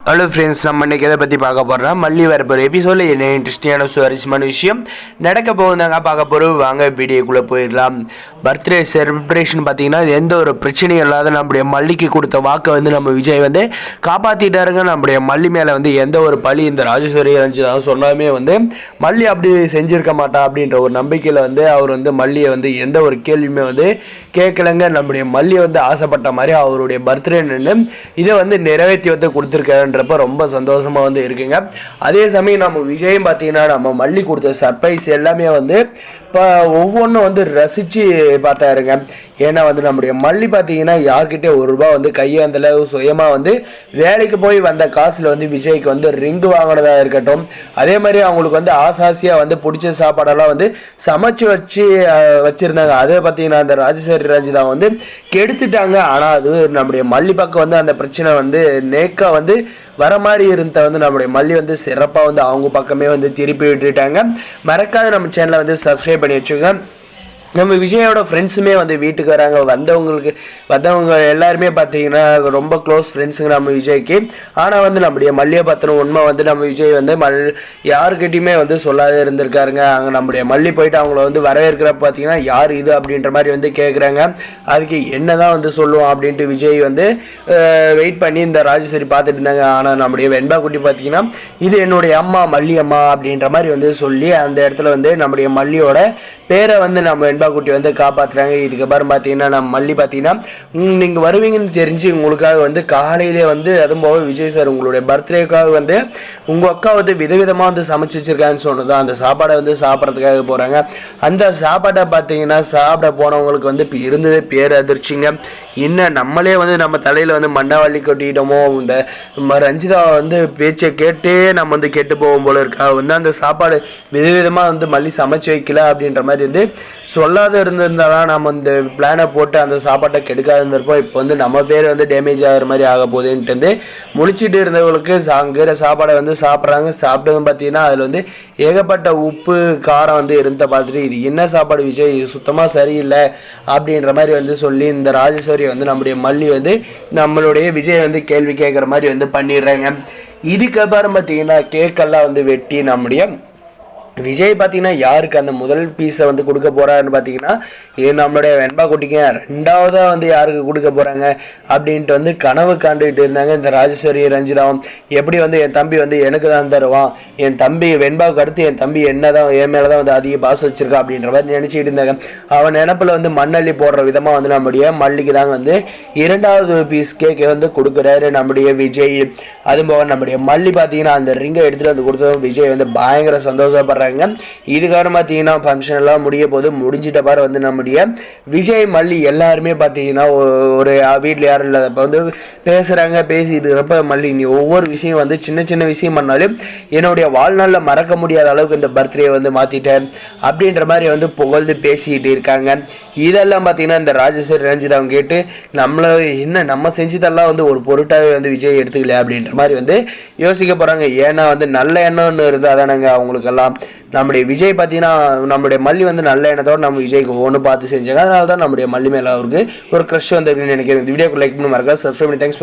Hello friends, நம்ம இன்றைக்கி எதை பற்றி பார்க்க போகிறோம், மல்லி வரப்போகிற எபிசோடில் என்ன இன்ட்ரெஸ்டிங்கான சுவாரஸ்யமான விஷயம் நடக்க போகுதாங்க பார்க்க போகிறோம். வாங்க வீடியோக்குள்ளே போயிடலாம். பர்த்டே செலிப்ரேஷன் பார்த்தீங்கன்னா எந்த ஒரு பிரச்சனையும் இல்லாத நம்முடைய மல்லிக்கு கொடுத்த வாக்கை நம்ம விஜய் காப்பாற்றிட்டாருங்க. நம்முடைய மல்லி மேலே எந்த ஒரு பழி இந்த ராஜேஸ்வரி ரஞ்சிதா சொன்னாலுமே மல்லி அப்படி செஞ்சுருக்க மாட்டா அப்படின்ற ஒரு நம்பிக்கையில் அவர் மல்லியை எந்த ஒரு கேள்வியுமே கேட்கலங்க. நம்முடைய மல்லி ஆசைப்பட்ட மாதிரி அவருடைய பர்த்டே இதை நிறைவேற்றி கொடுத்துருக்காரு. ரொம்ப சந்தோஷமா இருக்குங்க. அதே சமயம் நம்ம விஜயம் பார்த்தீங்கன்னா நம்ம மல்லி கொடுத்த சர்ப்ரைஸ் எல்லாமே ஒவ்வொன்றும் ரசிச்சு பார்த்தாருங்க. ஏன்னா நம்முடைய மல்லி பார்த்தீங்கன்னா யார்கிட்ட ₹1 கையாந்தல சுயமா வேலைக்கு போய் வந்த காசுல விஜய்க்கு ரிங்கு வாங்கினதா இருக்கட்டும், அதே மாதிரி அவங்களுக்கு ஆசாசியா பிடிச்ச சாப்பாடெல்லாம் சமைச்சு வச்சிருந்தாங்க. அதை பார்த்தீங்கன்னா அந்த ராஜேஸ்வரி ரஞ்சிதா கெடுத்துட்டாங்க. ஆனா அது நம்முடைய மல்லி பக்கம் அந்த பிரச்சனை நேக்கா வர மாதிரி இருந்த நம்முடைய மல்லி சிறப்பாக அவங்க பக்கமே திருப்பி விட்டுட்டாங்க. மறக்காத நம்ம சேனலை சப்ஸ்கிரைப் பண்ணி வச்சுங்க. நம்ம விஜயோட ஃப்ரெண்ட்ஸுமே வீட்டுக்கு வராங்க. வந்தவங்க எல்லாருமே பார்த்தீங்கன்னா ரொம்ப க்ளோஸ் ஃப்ரெண்ட்ஸுங்க நம்ம விஜய்க்கு. ஆனால் நம்முடைய மல்லியை பற்றின உண்மை நம்ம விஜய் யாருக்கிட்டையுமே சொல்லாத இருந்திருக்காருங்க. அங்கே நம்முடைய மல்லி போயிட்டு அவங்கள வரவேற்கிறப்ப பார்த்தீங்கன்னா யார் இது அப்படின்ற மாதிரி கேட்குறாங்க. அதுக்கு என்ன தான் சொல்லுவோம் அப்படின்ட்டு விஜய் வெயிட் பண்ணி இந்த ராஜேஸ்வரி பார்த்துட்டு இருந்தாங்க. ஆனால் நம்முடைய வெண்பா குட்டி பார்த்தீங்கன்னா இது என்னுடைய அம்மா மல்லி அம்மா அப்படின்ற மாதிரி சொல்லி அந்த இடத்துல நம்முடைய மல்லியோட பேரை நம்ம வெண்பா குட்டி காப்பாத்துறாங்க. இதுக்கப்புறம் பார்த்தீங்கன்னா நம்ம மல்லி பார்த்தீங்கன்னா நீங்கள் வருவீங்கன்னு தெரிஞ்சு உங்களுக்காக காலையிலே அதுவும் போக விஜய் சார் உங்களுடைய பர்த்டேக்காக உங்கள் அக்கா விதவிதமாக சமைச்சு வச்சிருக்காங்கன்னு சொன்னது அந்த சாப்பாடை சாப்பிட்றதுக்காக போகிறாங்க. அந்த சாப்பாட்டை பார்த்தீங்கன்னா சாப்பிட போனவங்களுக்கு இருந்ததே பேர் அதிர்ச்சிங்க. இன்னும் நம்மளே நம்ம தலையில் மண்டவள்ளி கொட்டிட்டோமோ, இந்த ரஞ்சிதா பேச்சை கேட்டே நம்ம கெட்டு போகும் போல இருக்கா. அந்த சாப்பாடு விதவிதமாக மல்லி சமைச்சு வைக்கல அப்படின்ற மாதிரி சொல்லாத இருந்திருந்தாலும் நம்ம இந்த பிளானை போட்டு அந்த சாப்பாட்டை கெடுக்காத இருந்திருப்போம். இப்போ நம்ம பேர் டேமேஜ் ஆகிற மாதிரி ஆக போகுதுன்ட்டு முடிச்சுட்டு இருந்தவங்களுக்கு அங்கிற சாப்பாடை சாப்பிட்றாங்க. சாப்பிட்டதும் பார்த்தீங்கன்னா அதில் ஏகப்பட்ட உப்பு காரம் இருந்த பார்த்துட்டு இது என்ன சாப்பாடு விஜய், இது சுத்தமாக சரியில்லை அப்படின்ற மாதிரி சொல்லி இந்த ராஜேஸ்வரி நம்முடைய மல்லி நம்மளுடைய விஜய் கேள்வி கேட்குற மாதிரி பண்ணிடுறாங்க. இதுக்கப்புறம் பார்த்தீங்கன்னா கேக்கெல்லாம் வெட்டி நம்முடைய விஜய் பார்த்தீங்கன்னா யாருக்கு அந்த முதல் பீஸை கொடுக்க போகிறாருன்னு பார்த்தீங்கன்னா நம்மளுடைய வெண்பா குட்டிக்கு. ரெண்டாவதாக யாருக்கு கொடுக்க போகிறாங்க அப்படின்ட்டு கனவு காண்டுகிட்டு இருந்தாங்க இந்த ராஜேஸ்வரி ரஞ்சிதாவும். எப்படி என் தம்பி எனக்கு தான் தருவான், என் தம்பி வெண்பாவுக்கு அடுத்து என் தம்பி என்ன தான் என் மேலே தான் அதிக பாசம் வச்சிருக்கா அப்படின்ற மாதிரி நினச்சிக்கிட்டு இருந்தாங்க. அவன் நினப்பில் மண்ணள்ளி போடுற விதமாக நம்முடைய மல்லிக்கு தாங்க இரண்டாவது பீஸ் கேக்கை கொடுக்குறாரு நம்முடைய விஜய். அதுபோக நம்முடைய மல்லி பார்த்தீங்கன்னா அந்த ரிங்கை எடுத்துகிட்டு கொடுத்ததும் விஜய் பயங்கர சந்தோஷப்படுறாங்க. இதுக்காக பார்த்தீங்கன்னா ஃபங்க்ஷன் எல்லாம் முடிய போது முடிஞ்சிட்ட பாரு நம்முடைய விஜய் மல்லி எல்லாருமே பார்த்தீங்கன்னா ஒரு வீட்டில் யாரும் இல்லாதப்ப பேசுகிறாங்க. பேசிட்டு இருப்ப மல்லி நீ ஒவ்வொரு விஷயம் சின்ன சின்ன விஷயம் பண்ணாலும் என்னுடைய வாழ்நாளில் மறக்க முடியாத அளவுக்கு இந்த பர்த்டே மாற்றிட்டேன் அப்படின்ற மாதிரி புகழ்ந்து பேசிக்கிட்டு இருக்காங்க. இதெல்லாம் பார்த்தீங்கன்னா இந்த ராஜேஸ்வரி ரஞ்சிதா அவங்க கேட்டு நம்மள என்ன நம்ம செஞ்சதெல்லாம் ஒரு பொருட்டாகவே விஜய் எடுத்துக்கல அப்படின்ற மாதிரி யோசிக்க போகிறாங்க. ஏன்னா நல்ல எண்ணம்னு இருந்தால் தானங்க அவங்களுக்கெல்லாம். நம்முடைய விஜய் பார்த்தீங்கன்னா நம்முடைய மல்லி நல்ல எண்ணத்தோடு நம்ம விஜய்க்கு ஒன்று பார்த்து செஞ்சாங்க. அதனால தான் நம்முடைய மல்லி மேலே அவருக்கு ஒரு க்ரஷ் நினைக்கிறேன். இந்த வீடியோக்கு லைக் பண்ணி மறக்காது சப்ஸ்கிரைப் பண்ணி தேங்க்ஸ்.